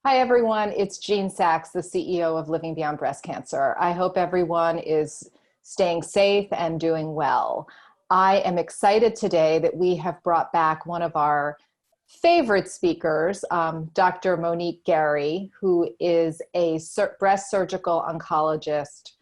Hi, everyone. It's Jean Sachs, the CEO of Living Beyond Breast Cancer. I hope everyone is staying safe and doing well. I am excited today that we have brought back one of our favorite speakers, Dr. Monique Gary, who is a breast surgical oncologist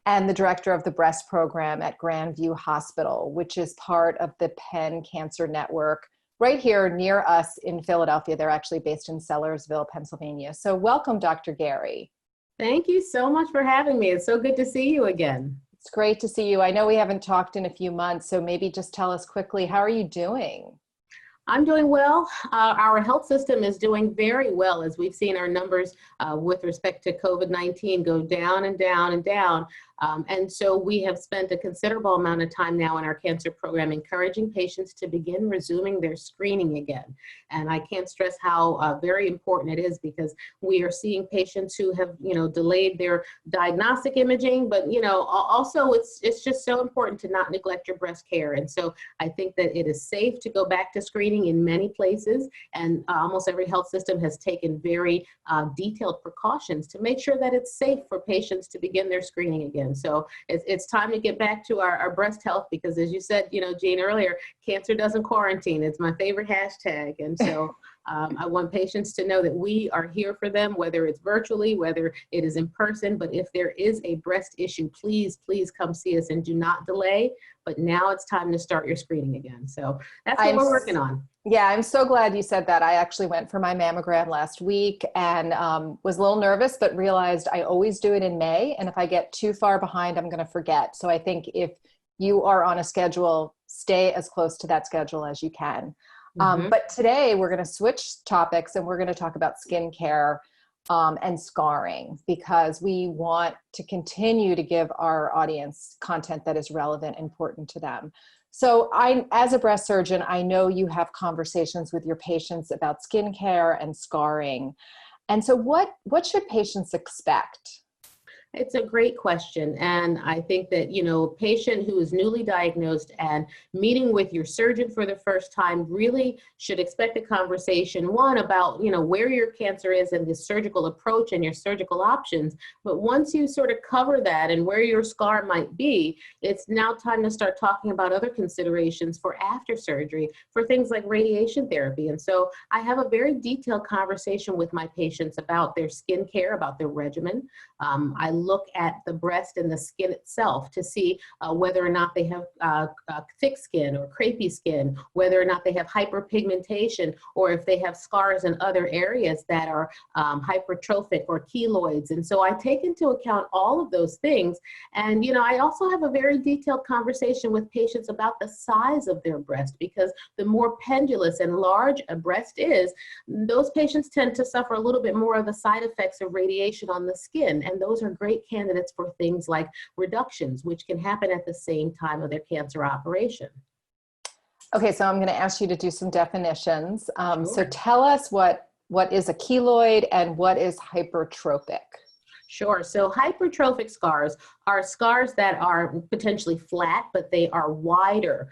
and the director of the breast program at Grandview Hospital, which is part of the Penn Cancer Network right here near us in Philadelphia. They're actually based in Sellersville, Pennsylvania. So welcome, Dr. Gary. Thank you so much for having me. It's so good to see you again. It's great to see you. I know we haven't talked in a few months, so maybe just tell us quickly, how are you doing? I'm doing well. Our health system is doing very well, as we've seen our numbers with respect to COVID-19 go down and down and down. And so we have spent a considerable amount of time now in our cancer program encouraging patients to begin resuming their screening again. And I can't stress how very important it is, because we are seeing patients who have, delayed their diagnostic imaging, but, also it's just so important to not neglect your breast care. And so I think that it is safe to go back to screening in many places, and almost every health system has taken very detailed precautions to make sure that it's safe for patients to begin their screening again. So it's time to get back to our breast health, because as you said, Jean, earlier, cancer doesn't quarantine. It's my favorite hashtag. And so I want patients to know that we are here for them, whether it's virtually, whether it is in person. But if there is a breast issue, please come see us and do not delay. But now it's time to start your screening again. So that's what we're working on. Yeah, I'm so glad you said that. I actually went for my mammogram last week and was a little nervous, but realized I always do it in May. And if I get too far behind, I'm going to forget. So I think if you are on a schedule, stay as close to that schedule as you can. But today we're going to switch topics and we're going to talk about skincare and scarring, because we want to continue to give our audience content that is relevant and important to them. So as a breast surgeon, I know you have conversations with your patients about skincare and scarring. And so what should patients expect? It's a great question. And I think that, a patient who is newly diagnosed and meeting with your surgeon for the first time really should expect a conversation, one, about, where your cancer is and the surgical approach and your surgical options. But once you sort of cover that and where your scar might be, it's now time to start talking about other considerations for after surgery, for things like radiation therapy. And so I have a very detailed conversation with my patients about their skincare, about their regimen. I look at the breast and the skin itself to see whether or not they have thick skin or crepey skin, whether or not they have hyperpigmentation, or if they have scars in other areas that are hypertrophic or keloids. And so I take into account all of those things. And, I also have a very detailed conversation with patients about the size of their breast, because the more pendulous and large a breast is, those patients tend to suffer a little bit more of the side effects of radiation on the skin. And those are great candidates for things like reductions, which can happen at the same time of their cancer operation. Okay, so I'm going to ask you to do some definitions. Sure. So tell us what is a keloid and what is hypertrophic? Sure. So hypertrophic scars are scars that are potentially flat, but they are wider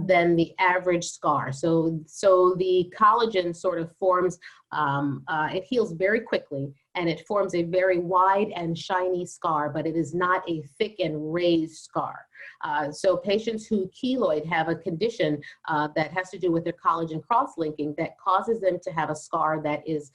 than the average scar. So the collagen sort of forms, it heals very quickly, and it forms a very wide and shiny scar, but it is not a thick and raised scar. So patients who keloid have a condition that has to do with their collagen cross-linking that causes them to have a scar that is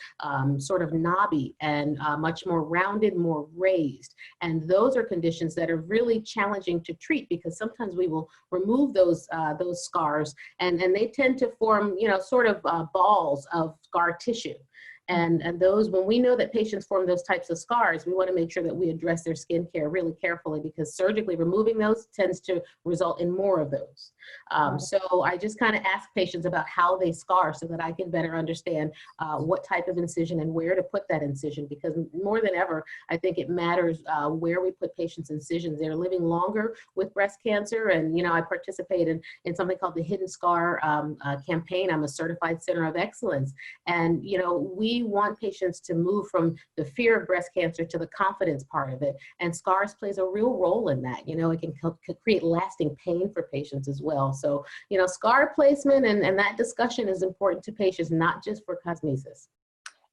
sort of knobby and much more rounded, more raised. And those are conditions that are really challenging to treat, because sometimes we will remove those scars and they tend to form, sort of balls of scar tissue. And those, when we know that patients form those types of scars, we want to make sure that we address their skin care really carefully, because surgically removing those tends to result in more of those. So I just kind of ask patients about how they scar so that I can better understand what type of incision and where to put that incision, because more than ever, I think it matters where we put patients' incisions. They're living longer with breast cancer. And, I participate in something called the Hidden Scar campaign. I'm a certified center of excellence. And, we want patients to move from the fear of breast cancer to the confidence part of it. And scars plays a real role in that. It can create lasting pain for patients as well. So, scar placement and that discussion is important to patients, not just for cosmesis.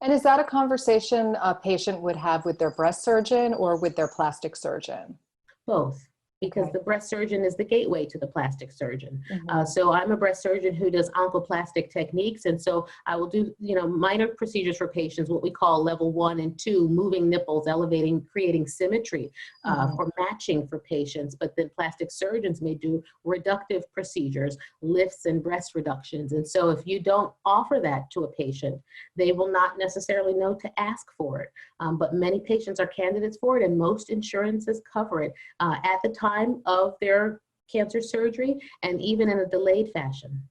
And is that a conversation a patient would have with their breast surgeon or with their plastic surgeon? Both, because Okay. the breast surgeon is the gateway to the plastic surgeon. Mhm. So I'm a breast surgeon who does oncoplastic techniques, and so I will do, minor procedures for patients, what we call level 1 and 2, moving nipples, elevating, creating symmetry Mhm. for matching for patients. But then plastic surgeons may do reductive procedures, lifts and breast reductions. And so if you don't offer that to a patient, they will not necessarily know to ask for it. But many patients are candidates for it, and most insurances cover it at the time of their cancer surgery and even in a delayed fashion.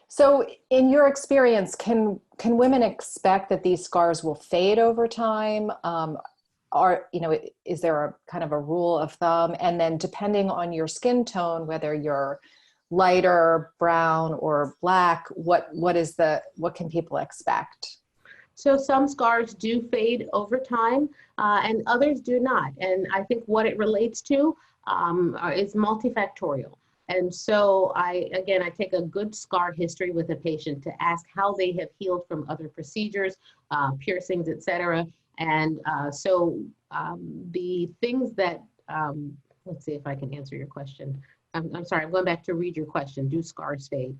So in your experience, can women expect that these scars will fade over time? Is there a kind of a rule of thumb? And then depending on your skin tone, whether you're lighter, brown, or black, what can people expect? So some scars do fade over time and others do not. And I think what it relates to is multifactorial. And so I take a good scar history with a patient to ask how they have healed from other procedures, piercings, etc. And the things that, let's see if I can answer your question. I'm sorry, I'm going back to read your question. Do scars fade?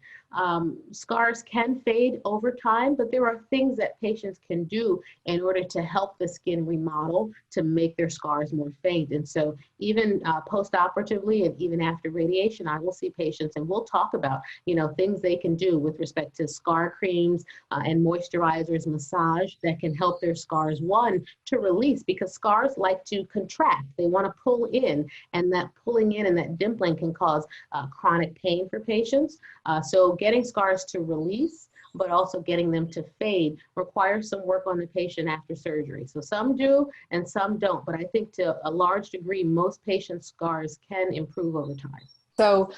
Scars can fade over time, but there are things that patients can do in order to help the skin remodel to make their scars more faint. And so even post-operatively and even after radiation, I will see patients and we'll talk about, things they can do with respect to scar creams and moisturizers, massage that can help their scars, one, to release, because scars like to contract. They want to pull in, and that pulling in and that dimpling can cause chronic pain for patients. So getting scars to release, but also getting them to fade requires some work on the patient after surgery. So some do and some don't, but I think to a large degree, most patients' scars can improve over time. So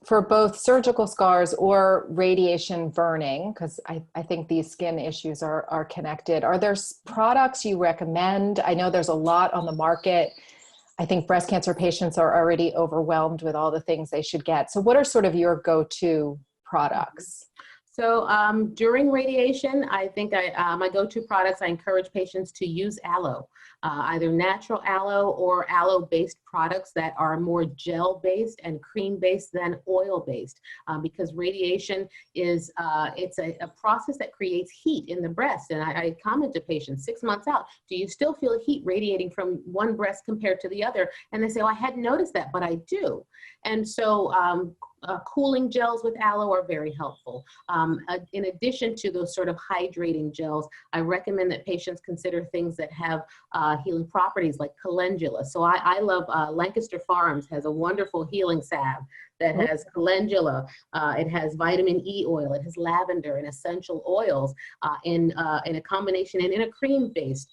for both surgical scars or radiation burning, because I think these skin issues are connected, are there products you recommend? I know there's a lot on the market. I think breast cancer patients are already overwhelmed with all the things they should get. So what are sort of your go-to products? So during radiation, I think my go-to products, I encourage patients to use aloe, either natural aloe or aloe-based products that are more gel-based and cream-based than oil-based, because radiation is it's a process that creates heat in the breast. And I comment to patients 6 months out, do you still feel heat radiating from one breast compared to the other? And they say, oh, I hadn't noticed that, but I do. And so cooling gels with aloe are very helpful. In addition to those sort of hydrating gels, I recommend that patients consider things that have healing properties like calendula. So I love Lancaster Farms has a wonderful healing salve that has calendula, it has vitamin E oil, it has lavender and essential oils in a combination and in a cream-based,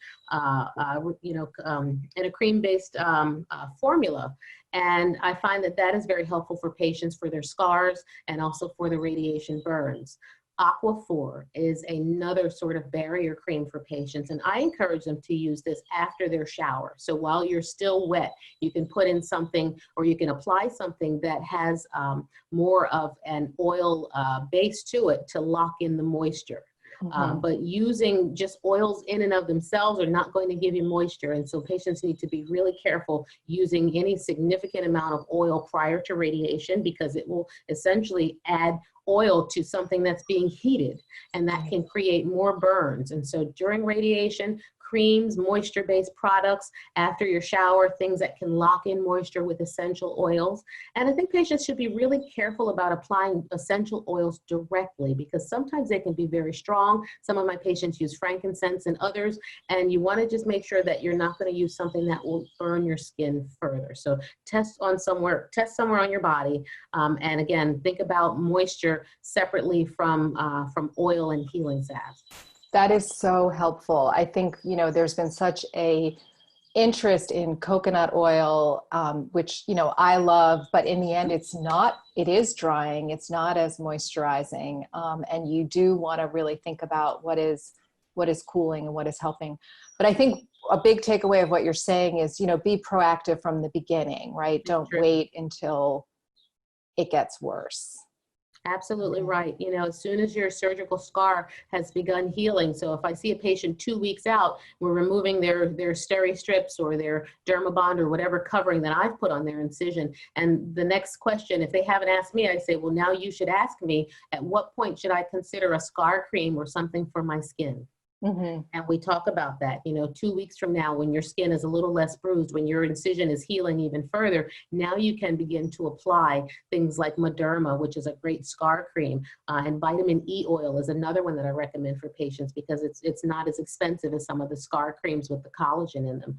formula. And I find that that is very helpful for patients for their scars and also for the radiation burns. Aquaphor is another sort of barrier cream for patients, and I encourage them to use this after their shower. So while you're still wet, you can put in something or you can apply something that has more of an oil base to it to lock in the moisture. But using just oils in and of themselves are not going to give you moisture. And so patients need to be really careful using any significant amount of oil prior to radiation, because it will essentially add oil to something that's being heated, and that can create more burns. And so during radiation, creams, moisture-based products, after your shower, things that can lock in moisture with essential oils. And I think patients should be really careful about applying essential oils directly, because sometimes they can be very strong. Some of my patients use frankincense and others, and you want to just make sure that you're not going to use something that will burn your skin further. So test somewhere on your body. And again, think about moisture separately from oil and healing salves. That is so helpful. I think, there's been such a interest in coconut oil, which, I love, but in the end, it is drying. It's not as moisturizing. And you do want to really think about what is cooling and what is helping. But I think a big takeaway of what you're saying is, be proactive from the beginning, right? Don't wait until it gets worse. Absolutely right. You know, as soon as your surgical scar has begun healing, so if I see a patient 2 weeks out, we're removing their steri strips or their dermabond or whatever covering that I've put on their incision. And the next question, if they haven't asked me, I say, well, now you should ask me, at what point should I consider a scar cream or something for my skin? Mm-hmm. And we talk about that, you know, 2 weeks from now, when your skin is a little less bruised, when your incision is healing even further, now you can begin to apply things like Mederma, which is a great scar cream, and vitamin E oil is another one that I recommend for patients because it's not as expensive as some of the scar creams with the collagen in them.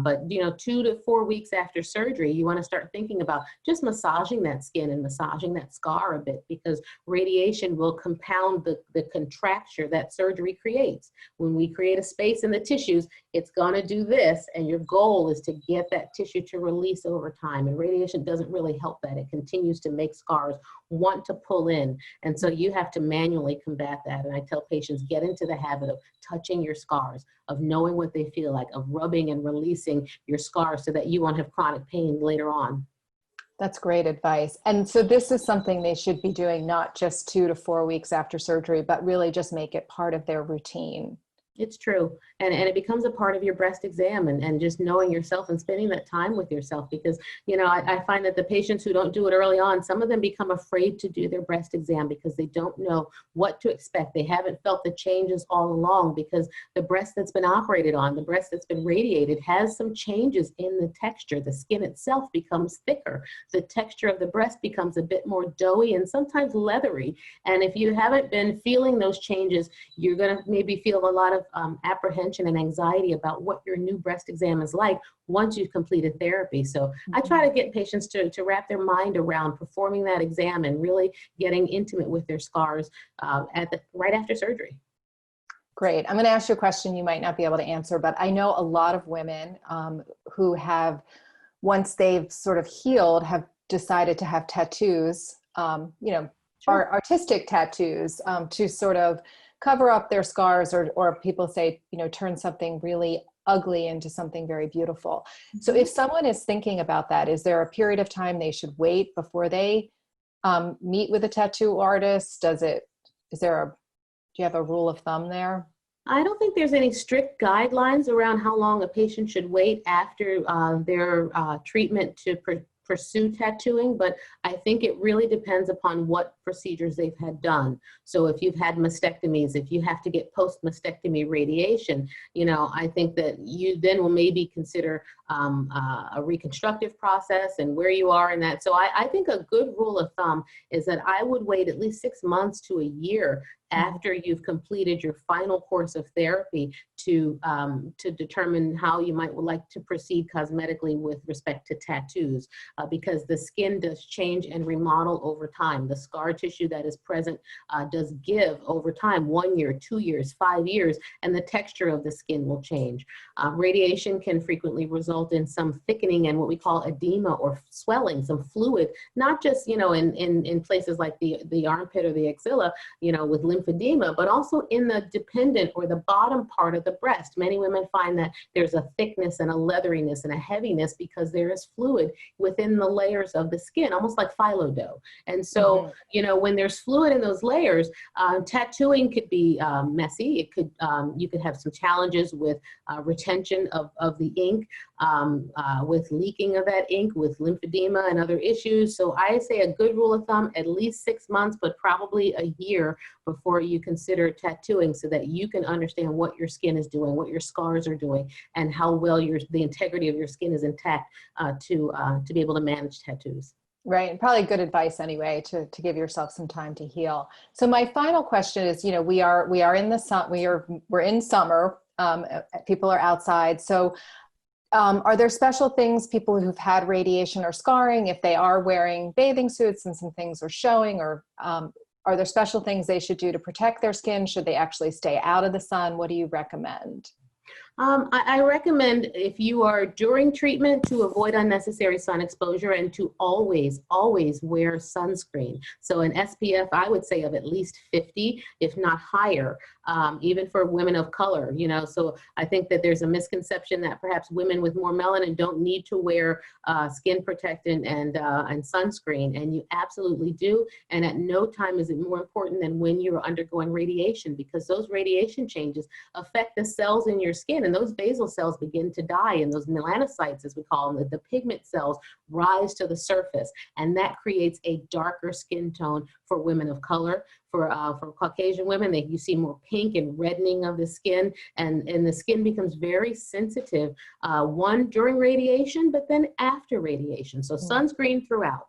But, you know, 2 to 4 weeks after surgery, you want to start thinking about just massaging that skin and massaging that scar a bit, because radiation will compound the contracture that surgery creates. When we create a space in the tissues, it's going to do this, and your goal is to get that tissue to release over time. And radiation doesn't really help that. It continues to make scars want to pull in. And so you have to manually combat that. And I tell patients, get into the habit of touching your scars, of knowing what they feel like, of rubbing and releasing your scars so that you won't have chronic pain later on. That's great advice. And so this is something they should be doing not just 2 to 4 weeks after surgery, but really just make it part of their routine. It's true. And it becomes a part of your breast exam, and just knowing yourself and spending that time with yourself, because, you know, I find that the patients who don't do it early on, some of them become afraid to do their breast exam because they don't know what to expect. They haven't felt the changes all along, because the breast that's been operated on, the breast that's been radiated, has some changes in the texture. The skin itself becomes thicker. The texture of the breast becomes a bit more doughy and sometimes leathery. And if you haven't been feeling those changes, you're going to maybe feel a lot of apprehension and anxiety about what your new breast exam is like once you've completed therapy. So I try to get patients to wrap their mind around performing that exam and really getting intimate with their scars right after surgery. Great. I'm going to ask you a question you might not be able to answer, but I know a lot of women who have, once they've sort of healed, have decided to have tattoos, you know, Sure. artistic tattoos to sort of cover up their scars, or people say, you know, turn something really ugly into something very beautiful. So if someone is thinking about that, is there a period of time they should wait before they meet with a tattoo artist? Do you have a rule of thumb there? I don't think there's any strict guidelines around how long a patient should wait after their treatment to pursue tattooing, but I think it really depends upon what procedures they've had done. So if you've had mastectomies, if you have to get post-mastectomy radiation, you know, I think that you then will maybe consider a reconstructive process and where you are in that. So I think a good rule of thumb is that I would wait at least 6 months to a year after you've completed your final course of therapy to determine how you might like to proceed cosmetically with respect to tattoos, because the skin does change and remodel over time. The scar tissue that is present does give over time, 1 year, 2 years, 5 years, and the texture of the skin will change. Radiation can frequently result in some thickening and what we call edema or swelling, some fluid, not just, you know, in places like the armpit or the axilla, you know, with lymphedema, but also in the dependent or the bottom part of the breast. Many women find that there's a thickness and a leatheriness and a heaviness because there is fluid within the layers of the skin, almost like phyllo dough. And so, you know, when there's fluid in those layers, tattooing could be messy. It could, you could have some challenges with retention of the ink, with leaking of that ink, with lymphedema and other issues. So I say a good rule of thumb, at least 6 months, but probably a year before you consider tattooing, so that you can understand what your skin is doing, what your scars are doing, and how well the integrity of your skin is intact to be able to manage tattoos. Right. And probably good advice anyway, to give yourself some time to heal. So my final question is, you know, we're in summer, people are outside. So are there special things, people who've had radiation or scarring, if they are wearing bathing suits and some things are showing, or are there special things they should do to protect their skin? Should they actually stay out of the sun? What do you recommend? I recommend if you are during treatment to avoid unnecessary sun exposure and to always, always wear sunscreen. So an SPF, I would say of at least 50, if not higher, even for women of color, you know. So I think that there's a misconception that perhaps women with more melanin don't need to wear skin protectant and sunscreen, and you absolutely do. And at no time is it more important than when you're undergoing radiation, because those radiation changes affect the cells in your skin, and those basal cells begin to die, and those melanocytes, as we call them, the pigment cells, rise to the surface, and that creates a darker skin tone for women of color. For Caucasian women, you see more pink and reddening of the skin, and the skin becomes very sensitive, one, during radiation, but then after radiation. So sunscreen throughout.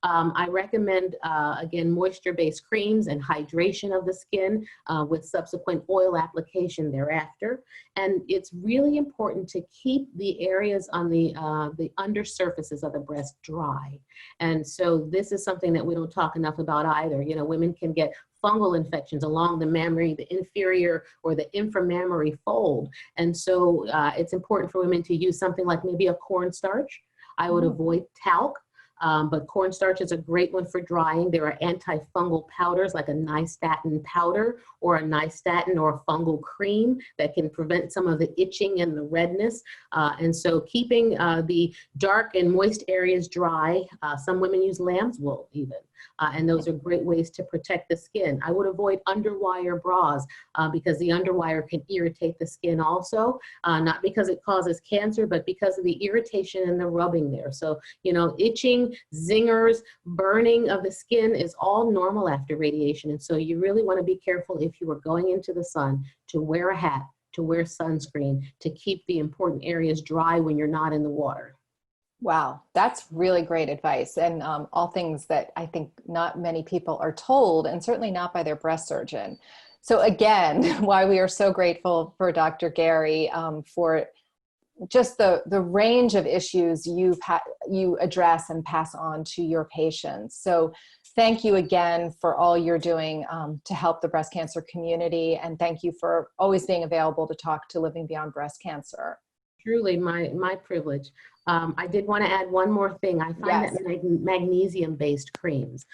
I recommend, again, moisture-based creams and hydration of the skin with subsequent oil application thereafter. And it's really important to keep the areas on the under surfaces of the breast dry. And so this is something that we don't talk enough about either. You know, women can get fungal infections along the mammary, the inferior or the inframammary fold. And so it's important for women to use something like maybe a cornstarch. I would avoid talc. But cornstarch is a great one for drying. There are antifungal powders like a nystatin powder or a nystatin or a fungal cream that can prevent some of the itching and the redness. And so keeping the dark and moist areas dry. Some women use lamb's wool even. And those are great ways to protect the skin. I would avoid underwire bras because the underwire can irritate the skin also, not because it causes cancer, but because of the irritation and the rubbing there. So, you know, itching, zingers, burning of the skin is all normal after radiation. And so you really want to be careful if you are going into the sun to wear a hat, to wear sunscreen, to keep the important areas dry when you're not in the water. Wow, that's really great advice, and all things that I think not many people are told, and certainly not by their breast surgeon. So again, why we are so grateful for Dr. Gary for just the range of issues you address and pass on to your patients. So thank you again for all you're doing to help the breast cancer community, and thank you for always being available to talk to Living Beyond Breast Cancer. Truly my privilege. I did want to add one more thing. I find that magnesium-based creams,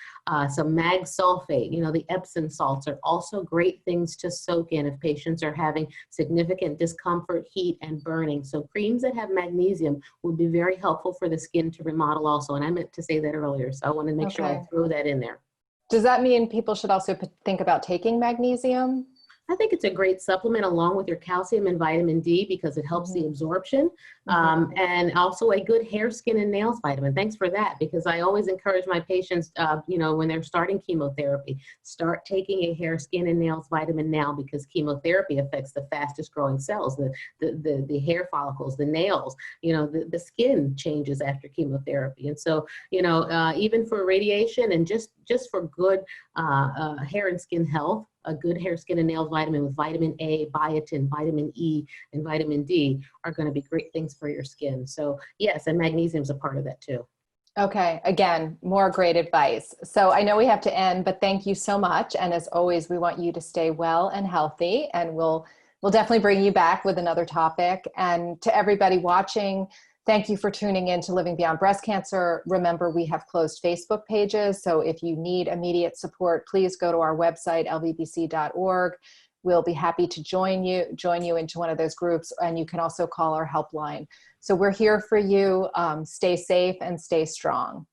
so mag sulfate, you know, the Epsom salts are also great things to soak in if patients are having significant discomfort, heat, and burning. So creams that have magnesium would be very helpful for the skin to remodel also. And I meant to say that earlier, so I want to make sure I throw that in there. Does that mean people should also think about taking magnesium? I think it's a great supplement along with your calcium and vitamin D because it helps the absorption, and also a good hair, skin, and nails vitamin. Thanks for that, because I always encourage my patients, you know, when they're starting chemotherapy, start taking a hair, skin, and nails vitamin now, because chemotherapy affects the fastest growing cells, the hair follicles, the nails, you know, the skin changes after chemotherapy. And so, you know, even for radiation and just for good hair and skin health, a good hair, skin, and nails vitamin with vitamin A, biotin, vitamin E, and vitamin D are going to be great things for your skin. So yes, and magnesium is a part of that too. Okay, again, more great advice. So I know we have to end, but thank you so much. And as always, we want you to stay well and healthy, and we'll definitely bring you back with another topic. And to everybody watching, thank you for tuning in to Living Beyond Breast Cancer. Remember, we have closed Facebook pages, so if you need immediate support, please go to our website, lvbc.org. We'll be happy to join you into one of those groups, and you can also call our helpline. So we're here for you. Stay safe and stay strong.